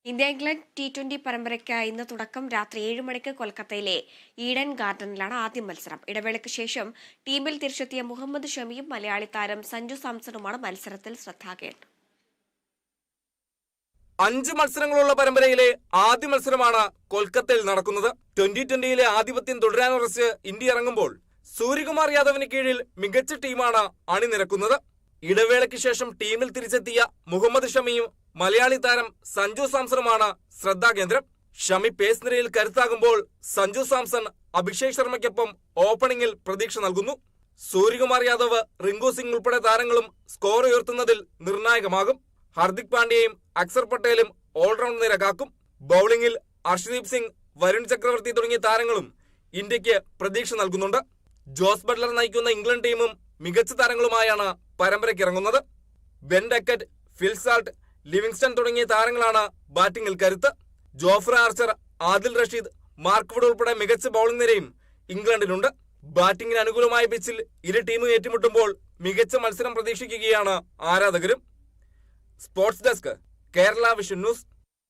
India England T20 പരമ്പരയ്ക്കായി ഇന്ന് തുടക്കം. രാത്രി 7 മണിക്ക് കൊൽക്കത്തയിലെ ഈഡൻ ഗാർഡനിലാണ് ആദ്യ മത്സരം. ഇടവേളയ്ക്ക് ശേഷം ടീമിൽ തിരിച്ചെത്തിയ മുഹമ്മദ് ഷമിയും മലയാളി താരം സഞ്ജു സാംസണുമാണ് മത്സരത്തിൽ ശ്രദ്ധാകേന്ദ്രം. 5 മത്സരങ്ങളുള്ള പരമ്പരയിലെ ആദ്യ മത്സരമാണ് കൊൽക്കത്തയിൽ നടക്കുന്നത്. 2020-യിലെ ആധിപത്യം തുടരാനുറച്ച് ഇന്ത്യ ഇറങ്ങുമ്പോൾ സൂര്യകുമാർ യാദവിന് കീഴിൽ മികച്ച ടീമാണ് അണിനിരക്കുന്നത്. ഇടവേളയ്ക്ക് ശേഷം ടീമിൽ തിരിച്ചെത്തിയ മുഹമ്മദ് ഷമിയും മലയാളി താരം സഞ്ജു സാംസണുമാണ് ശ്രദ്ധാകേന്ദ്രം. ഷമി പേസ് നിരയിൽ കരുത്താകുമ്പോൾ സഞ്ജു സാംസൺ അഭിഷേക് ശർമ്മയ്ക്കൊപ്പം ഓപ്പണിംഗിൽ പ്രതീക്ഷ നൽകുന്നു. സൂര്യകുമാർ യാദവ്, റിങ്കു സിംഗ് ഉൾപ്പെടെ താരങ്ങളും സ്കോർ ഉയർത്തുന്നതിൽ നിർണായകമാകും. ഹർദിക് പാണ്ഡ്യയും അക്സർ പട്ടേലും ഓൾറൗണ്ട് നിര കാക്കും. ബൌളിംഗിൽ അർഷ്ദീപ് സിംഗ്, വരുൺ ചക്രവർത്തി തുടങ്ങിയ താരങ്ങളും ഇന്ത്യക്ക് പ്രതീക്ഷ നൽകുന്നുണ്ട്. ജോസ് ബട്ട്ലർ നയിക്കുന്ന ഇംഗ്ലണ്ട് ടീമും മികച്ച താരങ്ങളുമായാണ് പരമ്പരയ്ക്ക് ഇറങ്ങുന്നത്. Ben Duckett, Phil Salt, Livingstone തുടങ്ങിയ താരങ്ങളാണ് ബാറ്റിംഗിൽ കരുത്ത്. Jofra Archer, Adil Rashid, Mark Wood ഉൾപ്പെടെ മികച്ച ബൌളിംഗ് നിരയും ഇംഗ്ലണ്ടിനുണ്ട്. ബാറ്റിംഗിന് അനുകൂലമായ പിച്ചിൽ ഇരു ടീമും ഏറ്റുമുട്ടുമ്പോൾ മികച്ച മത്സരം പ്രതീക്ഷിക്കുകയാണ് ആരാധകരും. Sports desk, Kerala vision news.